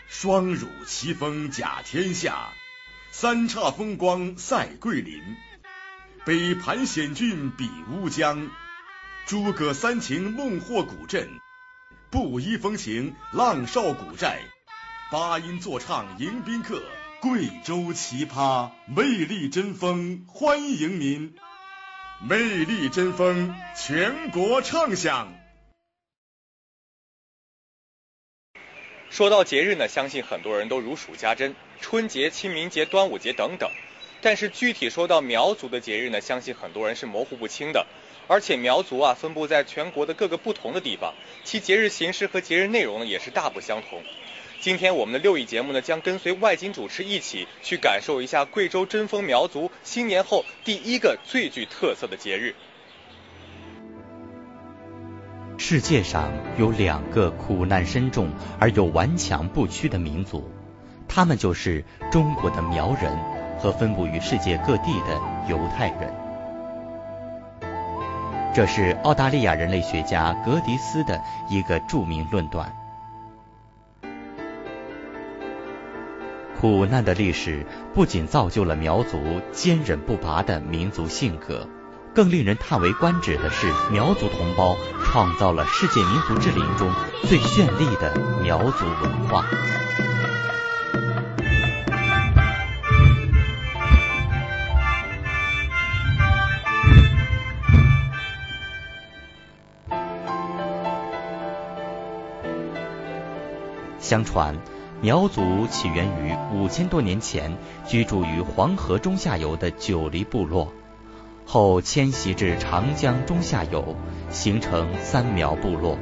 双乳齐风甲天下，三岔风光赛桂林。北盘险峻比乌江，诸葛三秦孟获古镇。布衣风情浪少古寨，八音坐唱迎宾客。贵州奇葩，魅力争锋，欢迎您！魅力争锋，全国畅享。说到节日呢，相信很多人都如数家珍，春节、清明节、端午节等等。但是具体说到苗族的节日呢，相信很多人是模糊不清的。而且苗族分布在全国的各个不同的地方，其节日形式和节日内容呢也是大不相同。今天我们的6亿节目呢，将跟随外景主持一起去感受一下贵州贞丰苗族新年后第一个最具特色的节日。世界上有2个苦难深重而又顽强不屈的民族，他们就是中国的苗人和分布于世界各地的犹太人。这是澳大利亚人类学家格迪斯的一个著名论断。苦难的历史不仅造就了苗族坚韧不拔的民族性格，更令人叹为观止的是，苗族同胞创造了世界民族之林中最绚丽的苗族文化。相传，苗族起源于5000多年前居住于黄河中下游的九黎部落，后迁徙至长江中下游，形成三苗部落。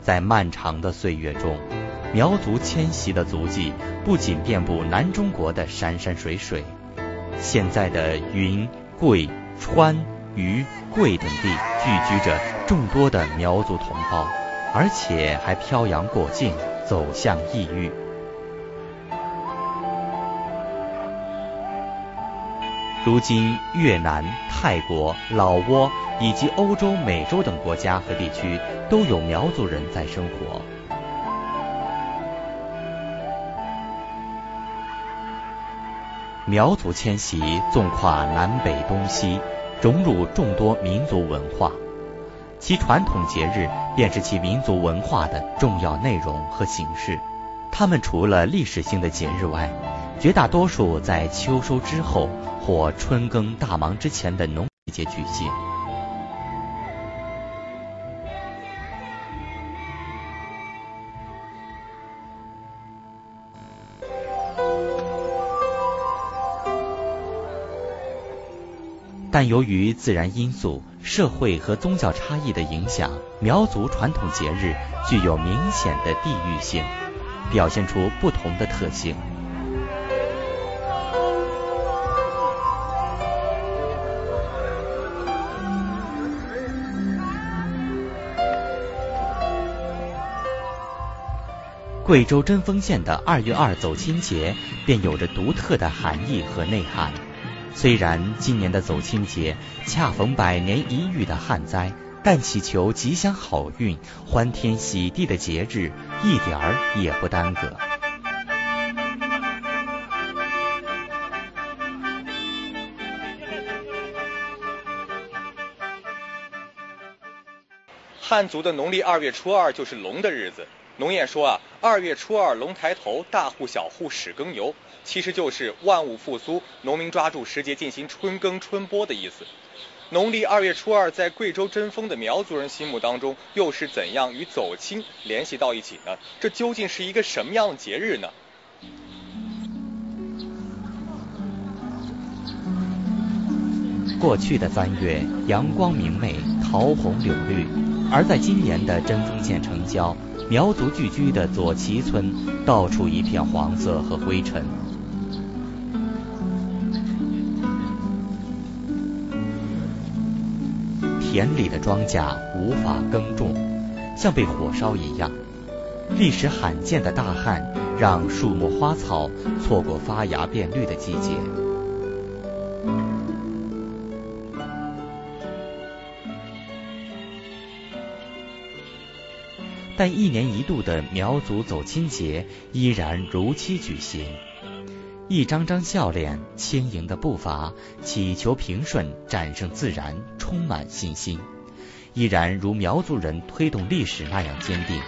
在漫长的岁月中，苗族迁徙的足迹不仅遍布南中国的山山水水，现在的云、贵、川、渝、贵等地聚居着众多的苗族同胞，而且还漂洋过境，走向异域。如今，越南、泰国、老挝以及欧洲、美洲等国家和地区都有苗族人在生活。苗族迁徙纵跨南北东西，融入众多民族文化，其传统节日便是其民族文化的重要内容和形式。他们除了历史性的节日外，绝大多数在秋收之后或春耕大忙之前的农历节举行。但由于自然因素、社会和宗教差异的影响，苗族传统节日具有明显的地域性，表现出不同的特性。贵州贞丰县的2月2走亲节便有着独特的含义和内涵。虽然今年的走亲节恰逢100年一遇的旱灾，但祈求吉祥好运、欢天喜地的节日一点儿也不耽搁。汉族的农历2月初2就是龙的日子。农谚说2月初2龙抬头，大户小户始耕油，其实就是万物复苏，农民抓住时节进行春耕春播的意思。农历2月初2在贵州贞丰的苗族人心目当中，又是怎样与走亲联系到一起呢？这究竟是一个什么样的节日呢？过去的3月，阳光明媚，桃红柳绿，而在今年的贞丰县城郊，苗族聚居的左旗村，到处一片黄色和灰尘。田里的庄稼无法耕种，像被火烧一样。历史罕见的大旱，让树木花草错过发芽变绿的季节。但1年1度的苗族走亲节依然如期举行。一张张笑脸，轻盈的步伐，祈求平顺，战胜自然，充满信心，依然如苗族人推动历史那样坚定。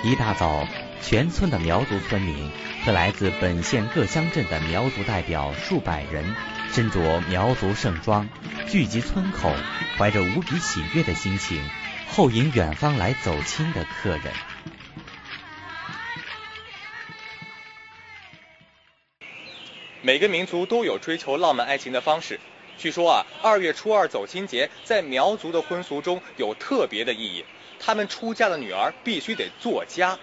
一大早，全村的苗族村民和来自本县各乡镇的苗族代表数百人，身着苗族盛装，聚集村口，怀着无比喜悦的心情，候迎远方来走亲的客人。每个民族都有追求浪漫爱情的方式。据说2月初2走亲节在苗族的婚俗中有特别的意义。他们出嫁的女儿必须得作家，